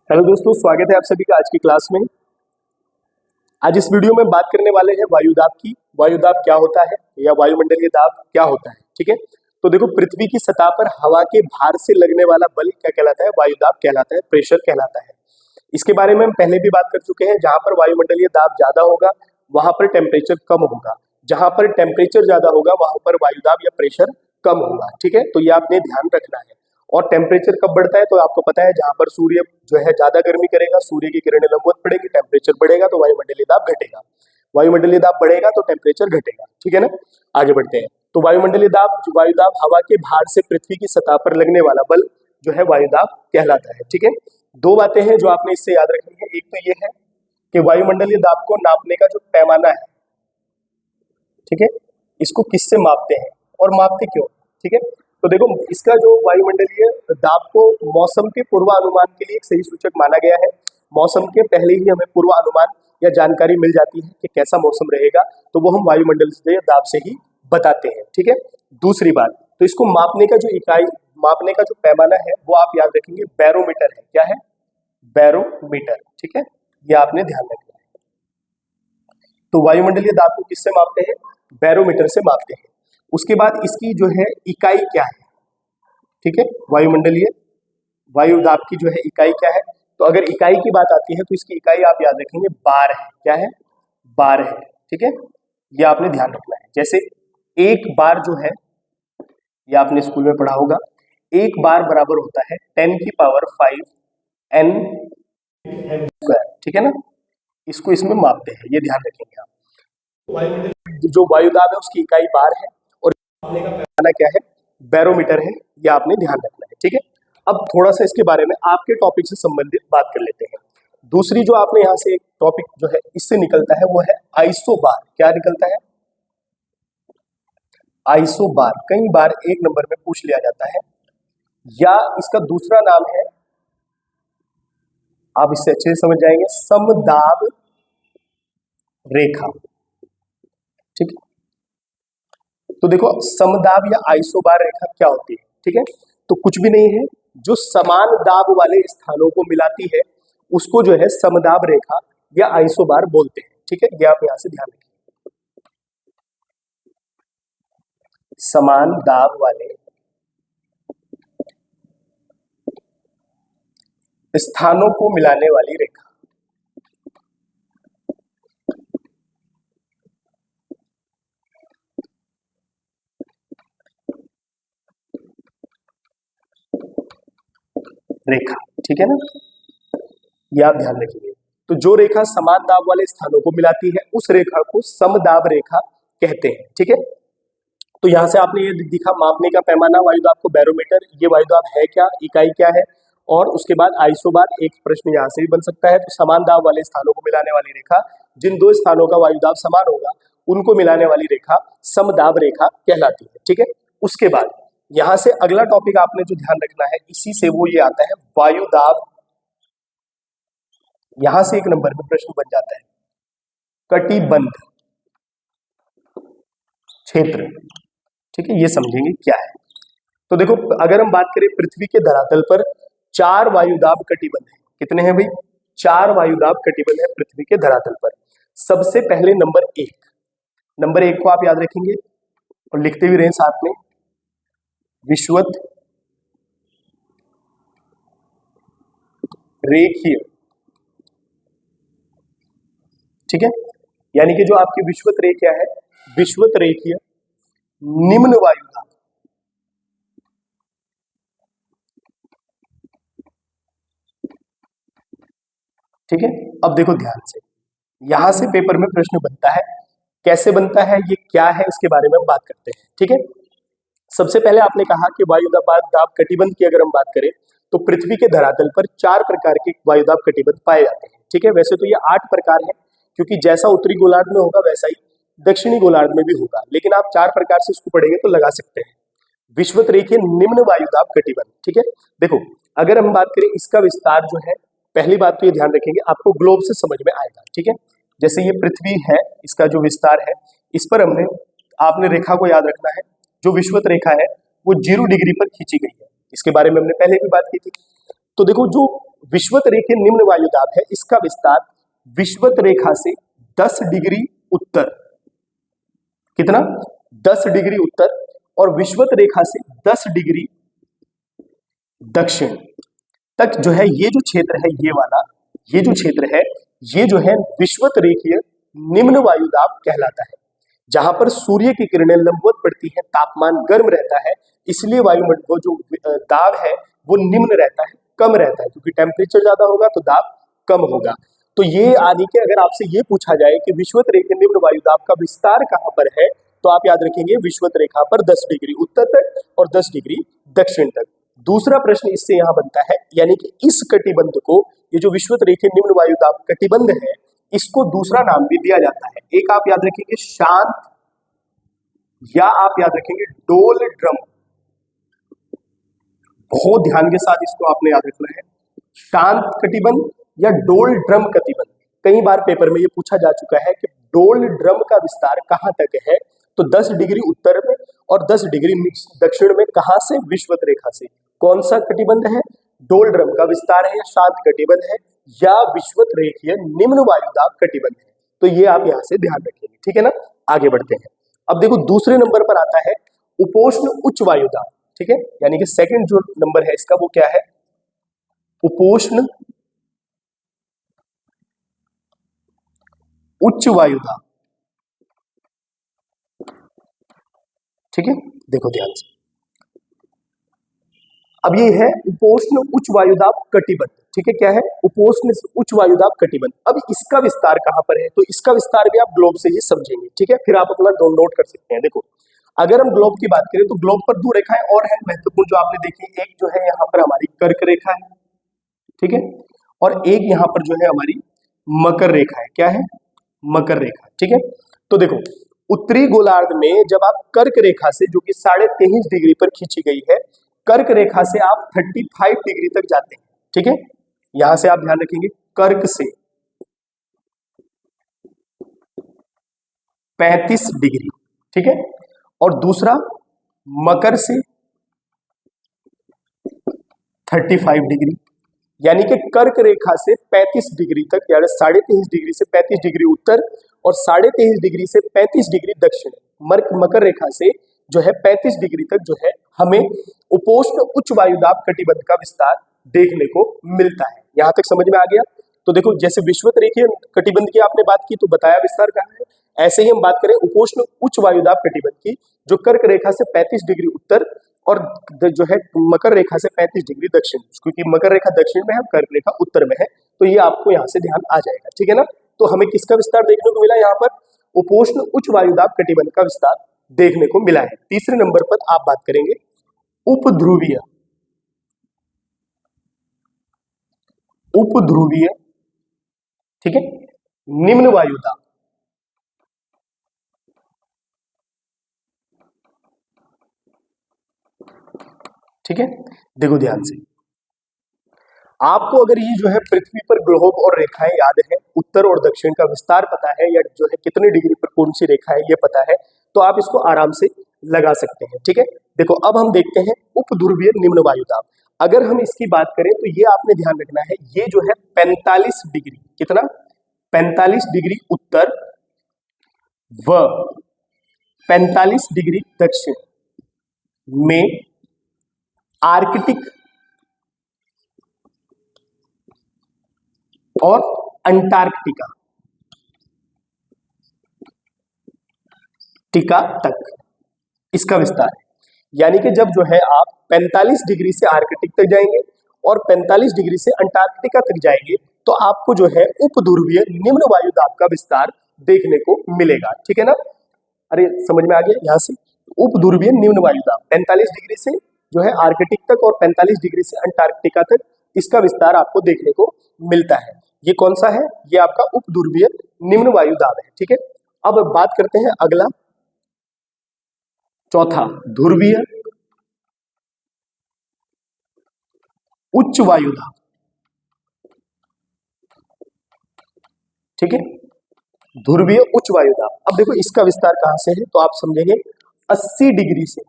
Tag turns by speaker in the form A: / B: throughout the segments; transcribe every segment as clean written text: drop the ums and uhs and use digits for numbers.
A: Hello दोस्तों, स्वागत है आप सभी का आज की क्लास में। आज इस वीडियो में बात करने वाले हैं वायुदाब की। वायुदाब क्या होता है या वायुमंडलीय दाब क्या होता है। ठीक है, तो देखो, पृथ्वी की सतह पर हवा के भार से लगने वाला बल क्या कहलाता है? वायुदाब कहलाता है, प्रेशर कहलाता है। इसके बारे में हम पहले भी बात कर चुके हैं। जहां पर वायुमंडलीय दाब ज्यादा होगा वहां पर टेम्परेचर कम होगा, जहां पर टेम्परेचर ज्यादा होगा वहां पर वायुदाब या प्रेशर कम होगा। ठीक है, तो ये आपने ध्यान रखना है। और टेम्परेचर कब बढ़ता है? तो आपको पता है, जहां पर सूर्य जो है ज्यादा गर्मी करेगा, सूर्य की किरणें लंबवत पड़ेगी, टेम्परेचर बढ़ेगा तो वायुमंडलीय दाब घटेगा। वायुमंडलीय दाब बढ़ेगा तो टेम्परेचर घटेगा। ठीक है ना, आगे बढ़ते हैं। तो वायुमंडलीय दाब, वायुदाब हवा के भार से पृथ्वी की सतह पर लगने वाला बल जो है वायुदाब कहलाता है। ठीक है, दो बातें हैं जो आपने इससे याद रखनी है। एक तो ये है कि वायुमंडलीय दाब को नापने का जो पैमाना है, ठीक है, इसको किससे मापते हैं और मापते क्यों? ठीक है, तो देखो, इसका जो वायुमंडलीय दाब को मौसम के पूर्वानुमान के लिए एक सही सूचक माना गया है। मौसम के पहले ही हमें पूर्वानुमान या जानकारी मिल जाती है कि कैसा मौसम रहेगा, तो वो हम वायुमंडलीय दाब से ही बताते हैं। ठीक है, दूसरी बात, तो इसको मापने का जो इकाई, मापने का जो पैमाना है वो आप याद रखेंगे, बैरोमीटर है। क्या है? बैरोमीटर। ठीक है, ये आपने ध्यान रखना है। तो वायुमंडलीय दाब को किससे मापते हैं? बैरोमीटर से मापते हैं। उसके बाद इसकी जो है इकाई क्या है? ठीक है, वायुमंडलीय वायुदाब की जो है इकाई क्या है? तो अगर इकाई की बात आती है तो इसकी इकाई आप याद रखेंगे, बार है। क्या है? बार है। ठीक है, ये आपने ध्यान रखना है। जैसे एक बार जो है, ये आपने स्कूल में पढ़ा होगा, एक बार बराबर होता है 10⁵ n स्क्वायर। ठीक है ना, इसको इसमें मापते हैं, ये ध्यान रखेंगे आप। वायुमंडलीय जो वायुदाब है उसकी इकाई बार है और मापने का पैमाना क्या है? बैरोमीटर है। ये आपने ध्यान रखना है। ठीक है, अब थोड़ा सा इसके बारे में आपके टॉपिक से संबंधित बात कर लेते हैं। दूसरी जो आपने यहाँ से एक टॉपिक जो है इससे निकलता है वो है आइसोबार। क्या निकलता है? आइसोबार। कई बार एक नंबर में पूछ लिया जाता है, या इसका दूसरा नाम है, आप इससे अच्छे से समझ जाएंगे, समदाब रेखा। ठीक है, तो देखो, समदाब या आइसोबार रेखा क्या होती है? ठीक है, तो कुछ भी नहीं है, जो समान दाब वाले स्थानों को मिलाती है उसको जो है समदाब रेखा या आइसोबार बोलते हैं। ठीक है, ये आप यहां से ध्यान रखिए। समान दाब वाले स्थानों को मिलाने वाली रेखा। रेखा, ठीक है ना, ये आप ध्यान रखिए। तो जो रेखा समान दाब वाले स्थानों को मिलाती है उस रेखा को समदाब रेखा कहते हैं। ठीक है, तो यहां से आपने ये दिखा, मापने का पैमाना वायुदाब को बैरोमीटर, ये वायुदाब है क्या, इकाई क्या है, और उसके बाद आइसोबार। एक प्रश्न यहां से भी बन सकता है। तो समान दाब वाले स्थानों को मिलाने वाली रेखा, जिन दो स्थानों का वायुदाब समान होगा उनको मिलाने वाली रेखा समदाब रेखा कहलाती है। ठीक है, उसके बाद यहां से अगला टॉपिक आपने जो ध्यान रखना है, इसी से वो ये आता है वायुदाब। यहां से एक नंबर में प्रश्न बन जाता है, कटिबंध क्षेत्र। ठीक है, ये समझेंगे क्या है। तो देखो, अगर हम बात करें पृथ्वी के धरातल पर 4 वायुदाब कटिबंध है। कितने हैं भाई? 4 वायुदाब कटिबंध है पृथ्वी के धरातल पर। सबसे पहले नंबर एक को आप याद रखेंगे और लिखते भी रहें साथ में, विषुवत रेखीय। ठीक है, यानी कि जो आपकी विषुवत रेखा है, विषुवत रेखीय निम्न वायुदाब। ठीक है, अब देखो ध्यान से, यहां से पेपर में प्रश्न बनता है। कैसे बनता है, ये क्या है, इसके बारे में हम बात करते हैं। ठीक है, सबसे पहले आपने कहा कि वायुदाब दाब कटिबंध की अगर हम बात करें तो पृथ्वी के धरातल पर 4 प्रकार के वायुदाब कटिबंध पाए जाते हैं। ठीक है, वैसे तो ये 8 प्रकार है, क्योंकि जैसा उत्तरी गोलार्ध में होगा वैसा ही दक्षिणी गोलार्ध में भी होगा, लेकिन आप 4 प्रकार से इसको पढ़ेंगे तो लगा सकते हैं। विषुवत रेखीय निम्न वायुदाब कटिबंध। ठीक है, देखो, अगर हम बात करें इसका विस्तार जो है, पहली बात तो ये ध्यान रखेंगे, आपको ग्लोब से समझ में आएगा। ठीक है, जैसे ये पृथ्वी है, इसका जो विस्तार है, इस पर आपने रेखा को याद रखना है। जो विषुवत रेखा है वो 0 डिग्री पर खींची गई है, इसके बारे में हमने पहले भी बात की थी। तो देखो, जो विषुवत रेखीय निम्न वायुदाब है, इसका विस्तार विषुवत रेखा से 10 डिग्री उत्तर, कितना 10 डिग्री उत्तर, और विषुवत रेखा से 10 डिग्री दक्षिण तक जो है ये जो क्षेत्र है, ये वाला ये जो क्षेत्र है, ये जो है विषुवत रेखीय निम्न वायुदाब कहलाता है। जहां पर सूर्य की किरणें लंबवत पड़ती है, तापमान गर्म रहता है, इसलिए वायुमंडल जो दाब है वो निम्न रहता है, कम रहता है, क्योंकि टेम्परेचर ज्यादा होगा तो दाब कम होगा। तो ये आदि के अगर आपसे ये पूछा जाए कि विषुवत रेखीय निम्न वायुदाब का विस्तार कहां पर है, तो आप याद रखेंगे विषुवत रेखा पर 10 डिग्री उत्तर तक और 10 डिग्री दक्षिण तक। दूसरा प्रश्न इससे यहां बनता है, यानी कि इस कटिबंध को, ये जो विषुवत रेखीय निम्न वायुदाब कटिबंध है, इसको दूसरा नाम भी दिया जाता है। एक आप याद रखेंगे शांत, या आप याद रखेंगे डोल ड्रम। बहुत ध्यान के साथ इसको आपने याद रखना है, शांत कटिबंध या डोल ड्रम कटिबंध। कई बार पेपर में ये पूछा जा चुका है कि डोल ड्रम का विस्तार कहां तक है, तो 10 डिग्री उत्तर में और 10 डिग्री दक्षिण में, कहां से, विषुवत रेखा से। कौन सा कटिबंध है, डोल ड्रम का विस्तार है, या शांत कटिबंध है, या विषुवत रेखीय निम्न वायुदाब कटिबंध है। तो ये आप यहां से ध्यान रखेंगे, ठीक है ना। आगे बढ़ते हैं। अब देखो दूसरे नंबर पर आता है उपोष्ण उच्च वायुदाब, ठीक है, यानी कि सेकंड जो नंबर है इसका वो क्या है, उपोष्ण उच्च वायुदाब, ठीक है। देखो ध्यान से, अब ये है उपोष्ण उच्च वायुदाब कटिबंध, ठीक है। क्या है, उपोष्ण उच्च वायुदाब कटिबंध। अब इसका विस्तार कहां पर है, तो इसका विस्तार भी आप ग्लोब से ही समझेंगे, ठीक है। फिर आप अपना नोट कर सकते हैं। देखो अगर हम ग्लोब की बात करें तो ग्लोब पर 2 रेखाएं और हैं महत्वपूर्ण जो आपने देखी। एक जो है यहाँ पर हमारी कर्क रेखा है, ठीक है, और एक यहाँ पर जो है हमारी मकर रेखा है। क्या है, मकर रेखा, ठीक है। तो देखो उत्तरी गोलार्ध में जब आप कर्क रेखा से, जो कि 23.5 डिग्री पर खींची गई है, कर्क रेखा से आप 35 डिग्री तक जाते हैं, ठीक है। यहां से आप ध्यान रखेंगे कर्क से 35 डिग्री, ठीक है, और दूसरा मकर से 35 डिग्री, यानी कि कर्क रेखा से 35 डिग्री तक, यानी 23.5 डिग्री से 35 डिग्री उत्तर और 23.5 डिग्री से 35 डिग्री दक्षिण। मकर रेखा से जो है 35 डिग्री तक जो है हमें उपोष्ण उच्च वायुदाब कटिबंध का विस्तार देखने को मिलता है। यहां तक समझ में आ गया। तो देखो जैसे विषुवत रेखीय कटिबंध की आपने बात की तो बताया विस्तार कहां है, ऐसे ही हम बात करें उपोष्ण उच्च वायुदाब कटिबंध की, जो कर्क रेखा से 35 डिग्री उत्तर और जो है मकर रेखा से 35 डिग्री दक्षिण, क्योंकि मकर रेखा दक्षिण में है, कर्क रेखा उत्तर में है, तो ये आपको यहाँ से ध्यान आ जाएगा, ठीक है ना। तो हमें किसका विस्तार देखने को मिला, यहाँ पर उपोष्ण उच्च वायुदाब कटिबंध का विस्तार देखने को मिला है। तीसरे नंबर पर आप बात करेंगे उपध्रुवीय, उपध्रुवीय, ठीक है, निम्न वायुदाब। ठीक है, देखो ध्यान से, आपको अगर ये जो है पृथ्वी पर ग्लोब और रेखाएं याद है, उत्तर और दक्षिण का विस्तार पता है, या जो है कितने डिग्री पर कौन सी रेखा है ये पता है, तो आप इसको आराम से लगा सकते हैं, ठीक है। देखो अब हम देखते हैं उपध्रुवीय निम्न वायुदाब। अगर हम इसकी बात करें तो ये आपने ध्यान रखना है, ये जो है 45 डिग्री, कितना 45 डिग्री उत्तर व 45 डिग्री दक्षिण में आर्कटिक और अंटार्कटिका तक इसका विस्तार है। यानी कि जब जो है आप 45 डिग्री से आर्कटिक तक जाएंगे और 45 डिग्री से अंटार्कटिका तक जाएंगे तो आपको जो है उपध्रुवीय निम्न वायुदाब का विस्तार देखने को मिलेगा, ठीक है ना। अरे समझ में आ गया। यहां से उपध्रुवीय निम्न वायुदाब 45 डिग्री से जो है आर्कटिक तक और 45 डिग्री से अंटार्कटिका तक, इसका विस्तार आपको देखने को मिलता है। ये कौन सा है, ये आपका उपध्रुवीय निम्न वायुदाब है, ठीक है। अब बात करते हैं अगला, चौथा ध्रुवीय उच्च वायुदाब, ठीक है, ध्रुवीय उच्च वायुदाब। अब देखो इसका विस्तार कहां से है, तो आप समझेंगे 80 डिग्री से,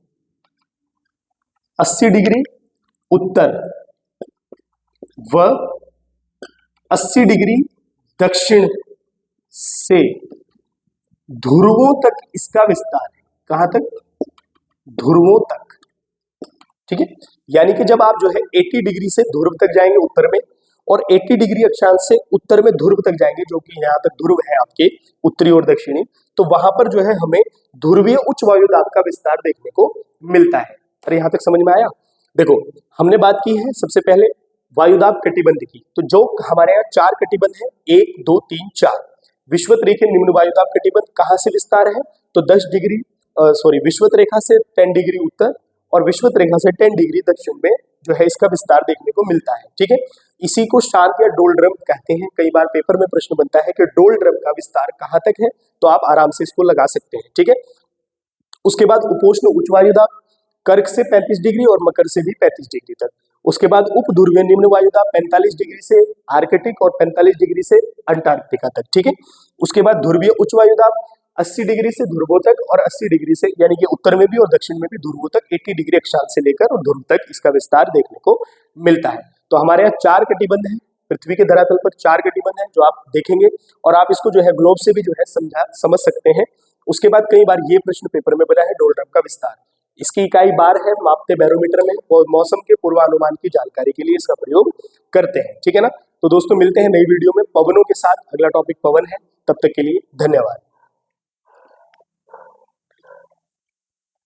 A: 80 डिग्री उत्तर व 80 डिग्री दक्षिण से ध्रुवों तक इसका विस्तार है। कहां तक? ध्रुवों तक। ठीक है, यानी कि जब आप जो है 80 डिग्री से ध्रुव तक जाएंगे उत्तर में, और 80 डिग्री अक्षांश से उत्तर में ध्रुव तक जाएंगे, जो कि यहाँ तक ध्रुव है आपके उत्तरी और दक्षिणी, तो वहां पर जो है हमें ध्रुवीय उच्च वायुदाब का विस्तार देखने को मिलता है। और यहां तक समझ में आया? देखो, हमने बात की है सबसे पहले वायुदाब कटिबंध की। तो जो हमारे यहाँ 4 कटिबंध है, 1 2 3 4। विषुवत रेखा निम्न वायुदाब कटिबंध कहाँ से विस्तार है? तो 10 डिग्री विषुवत रेखा से 10 डिग्री उत्तर और विषुवत रेखा से 10 डिग्री दक्षिण में जो है इसका विस्तार देखने को मिलता है। ठीक है, इसी को शांत या डोलड्रम कहते हैं। कई बार पेपर में प्रश्न बनता है कि डोलड्रम का विस्तार कहाँ तक है, तो आप आराम से इसको लगा सकते हैं। ठीक है, उसके बाद उपोष्ण उच्च वायुदाब कर्क से 35 डिग्री और मकर से भी 35 डिग्री तक। उसके बाद उप ध्रुवीय निम्न वायुदाब 45 डिग्री से आर्कटिक और 45 डिग्री से अंटार्कटिका तक। ठीक है, उसके बाद ध्रुवीय उच्च वायुदाब 80 डिग्री से ध्रुवों तक और 80 डिग्री से, यानी कि उत्तर में भी और दक्षिण में भी ध्रुवों तक 80 डिग्री अक्षांश से लेकर और ध्रुव तक इसका विस्तार देखने को मिलता है। तो हमारे यहाँ 4 कटिबंध है, पृथ्वी के धरातल पर 4 कटिबंध है जो आप देखेंगे, और आप इसको जो है ग्लोब से भी जो है समझ सकते हैं। उसके बाद कई बार ये प्रश्न पेपर में बना है डोलड्रम का विस्तार। इसकी इकाई बार है, मापते बैरोमीटर में, और मौसम के पूर्वानुमान की जानकारी के लिए इसका प्रयोग करते हैं। ठीक है ना? तो दोस्तों, मिलते हैं नई वीडियो में पवनों के साथ। अगला टॉपिक पवन है। तब तक के लिए धन्यवाद।